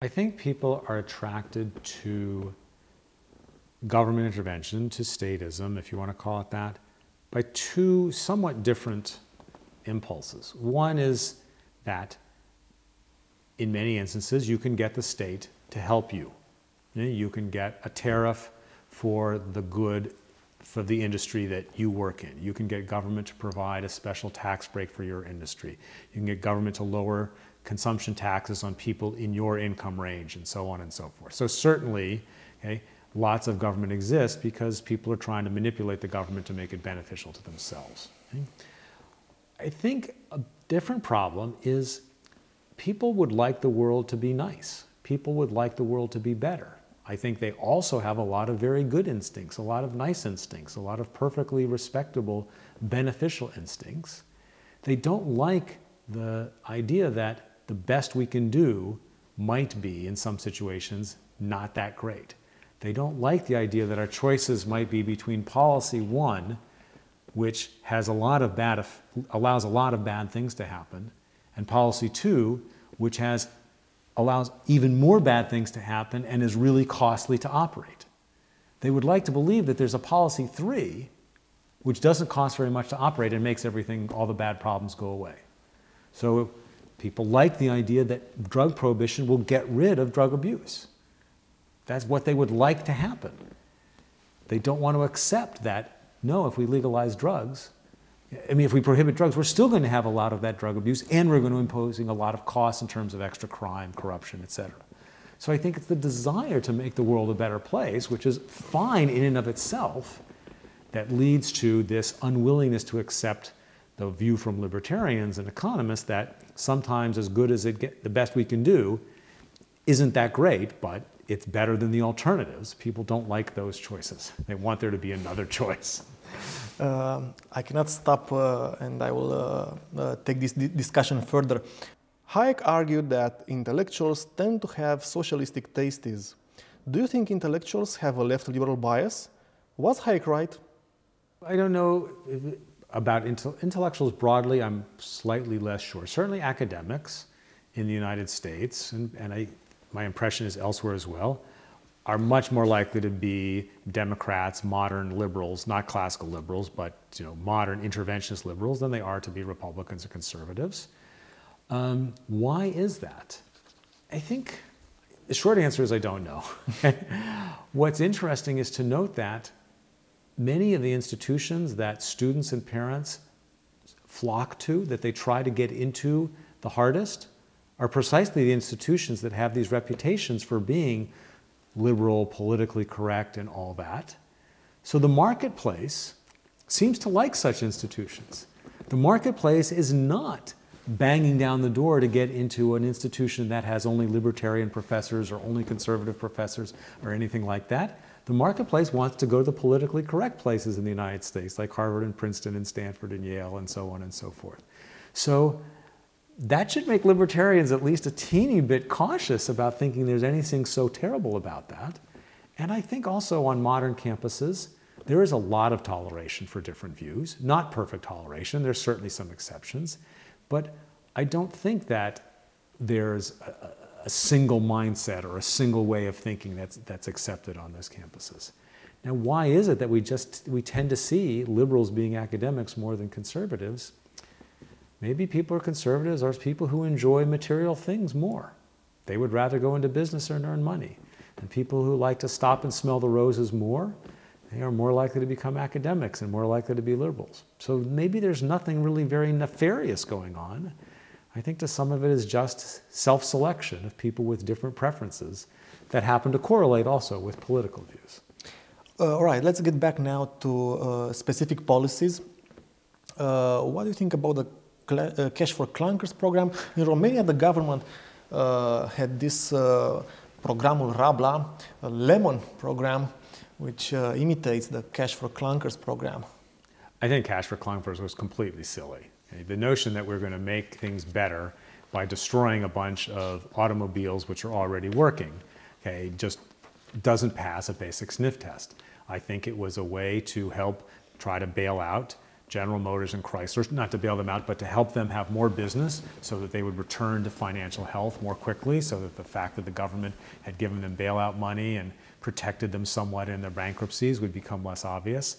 I think people are attracted to government intervention, to statism, if you want to call it that, by two somewhat different impulses. One is that in many instances you can get the state to help you. You can get a tariff for the good for the industry that you work in. You can get government to provide a special tax break for your industry. You can get government to lower consumption taxes on people in your income range, and so on and so forth. So certainly, okay, lots of government exists because people are trying to manipulate the government to make it beneficial to themselves. Okay? I think a different problem is people would like the world to be nice. People would like the world to be better. I think they also have a lot of very good instincts, a lot of nice instincts, a lot of perfectly respectable, beneficial instincts. They don't like the idea that the best we can do might be, in some situations, not that great. They don't like the idea that our choices might be between policy one, which has allows a lot of bad things to happen, and policy two, which allows even more bad things to happen and is really costly to operate. They would like to believe that there's a policy three, which doesn't cost very much to operate and makes all the bad problems go away. So people like the idea that drug prohibition will get rid of drug abuse. That's what they would like to happen. They don't want to accept that, no, if we legalize drugs, if we prohibit drugs, we're still going to have a lot of that drug abuse, and we're going to imposing a lot of costs in terms of extra crime, corruption, etc. So I think it's the desire to make the world a better place, which is fine in and of itself, that leads to this unwillingness to accept the view from libertarians and economists that sometimes as good as the best we can do isn't that great, but it's better than the alternatives. People don't like those choices. They want there to be another choice. I cannot stop and I will take this discussion further. Hayek argued that intellectuals tend to have socialistic tastes. Do you think intellectuals have a left liberal bias? Was Hayek right? I don't know about intellectuals broadly. I'm slightly less sure. Certainly academics in the United States, and my impression is elsewhere as well, are much more likely to be Democrats, modern liberals, not classical liberals, but modern interventionist liberals than they are to be Republicans or conservatives. Why is that? I think the short answer is I don't know. What's interesting is to note that many of the institutions that students and parents flock to, that they try to get into the hardest, are precisely the institutions that have these reputations for being liberal, politically correct, and all that. So the marketplace seems to like such institutions. The marketplace is not banging down the door to get into an institution that has only libertarian professors or only conservative professors or anything like that. The marketplace wants to go to the politically correct places in the United States, like Harvard and Princeton and Stanford and Yale and so on and so forth. So that should make libertarians at least a teeny bit cautious about thinking there's anything so terrible about that. And I think also on modern campuses, there is a lot of toleration for different views. Not perfect toleration, there's certainly some exceptions. But I don't think that there's a single mindset or a single way of thinking that's accepted on those campuses. Now, why is it that we tend to see liberals being academics more than conservatives? Maybe people are conservatives are people who enjoy material things more. They would rather go into business and earn money. And people who like to stop and smell the roses more, they are more likely to become academics and more likely to be liberals. So maybe there's nothing really very nefarious going on. I think that some of it is just self-selection of people with different preferences that happen to correlate also with political views. All right, let's get back now to specific policies. What do you think about the Cash for Clunkers program? In Romania, the government had this programul Rabla, a lemon program, which imitates the Cash for Clunkers program. I think Cash for Clunkers was completely silly. Okay? The notion that we're going to make things better by destroying a bunch of automobiles which are already working, okay, just doesn't pass a basic sniff test. I think it was a way to help try to bail out General Motors and Chrysler, not to bail them out, but to help them have more business so that they would return to financial health more quickly, so that the fact that the government had given them bailout money and protected them somewhat in their bankruptcies would become less obvious.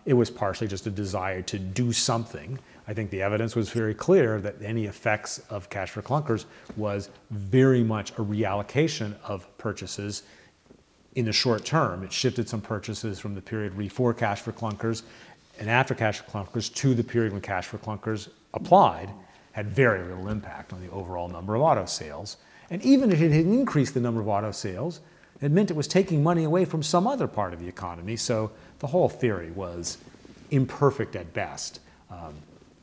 It was partially just a desire to do something. I think the evidence was very clear that any effects of cash for clunkers was very much a reallocation of purchases in the short term. It shifted some purchases from the period before cash for clunkers and after cash for clunkers to the period when cash for clunkers applied, had very little impact on the overall number of auto sales. And even if it had increased the number of auto sales, it meant it was taking money away from some other part of the economy. So the whole theory was imperfect at best,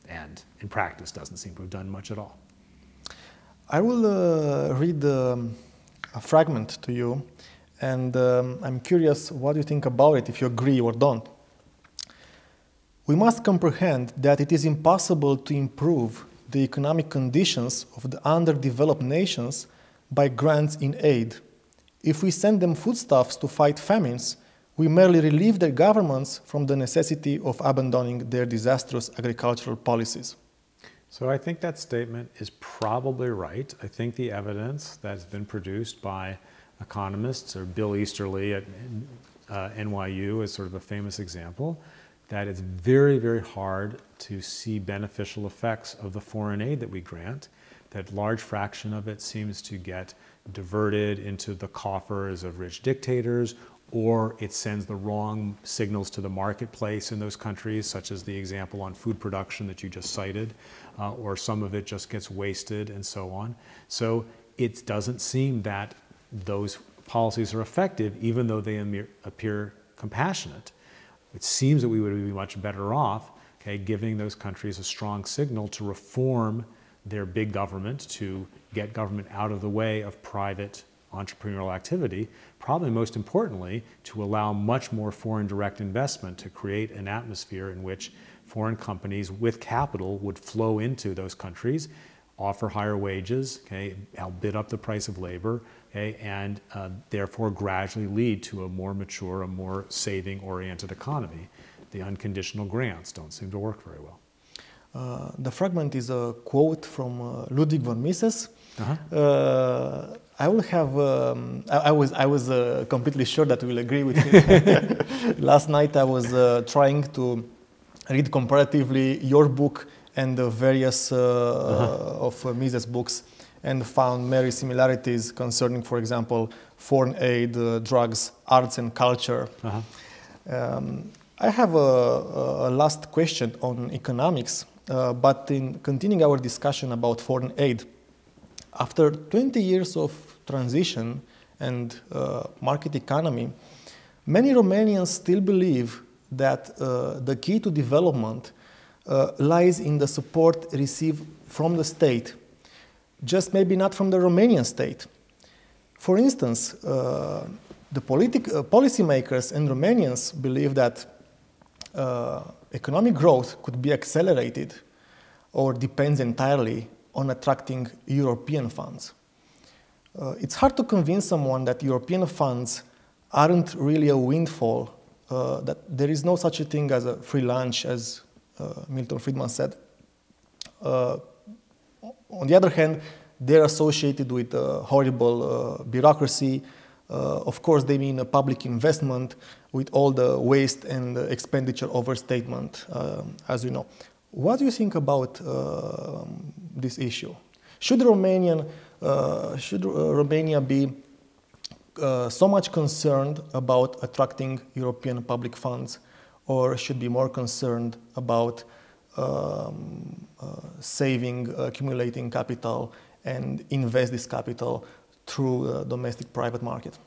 and in practice doesn't seem to have done much at all. I will read a fragment to you, and I'm curious what you think about it, if you agree or don't. We must comprehend that it is impossible to improve the economic conditions of the underdeveloped nations by grants in aid. If we send them foodstuffs to fight famines, we merely relieve their governments from the necessity of abandoning their disastrous agricultural policies. So I think that statement is probably right. I think the evidence that's been produced by economists, or Bill Easterly at NYU is sort of a famous example, that it's very, very hard to see beneficial effects of the foreign aid that we grant. That large fraction of it seems to get diverted into the coffers of rich dictators, or it sends the wrong signals to the marketplace in those countries, such as the example on food production that you just cited, or some of it just gets wasted and so on. So it doesn't seem that those policies are effective, even though they appear compassionate. It seems that we would be much better off, giving those countries a strong signal to reform their big government, to get government out of the way of private entrepreneurial activity, probably most importantly, to allow much more foreign direct investment, to create an atmosphere in which foreign companies with capital would flow into those countries, offer higher wages, help bid up the price of labor, and therefore gradually lead to a more mature, a more saving-oriented economy. The unconditional grants don't seem to work very well. The fragment is a quote from Ludwig von Mises. I will have. I was completely sure that you will agree with me. Last night I was trying to read comparatively your book and the various of Mises' books, and found many similarities concerning, for example, foreign aid, drugs, arts and culture. I have a last question on economics, but in continuing our discussion about foreign aid, after 20 years of transition and market economy, many Romanians still believe that the key to development lies in the support received from the state, just maybe not from the Romanian state. For instance, the policymakers and Romanians believe that economic growth could be accelerated or depends entirely on attracting European funds. It's hard to convince someone that European funds aren't really a windfall, that there is no such a thing as a free lunch, as Milton Friedman said. On the other hand, they're associated with horrible bureaucracy. Of course, they mean a public investment with all the waste and expenditure overstatement, as you know. What do you think about this issue? Should Romania be so much concerned about attracting European public funds, or should be more concerned about saving, accumulating capital, and invest this capital through domestic private market?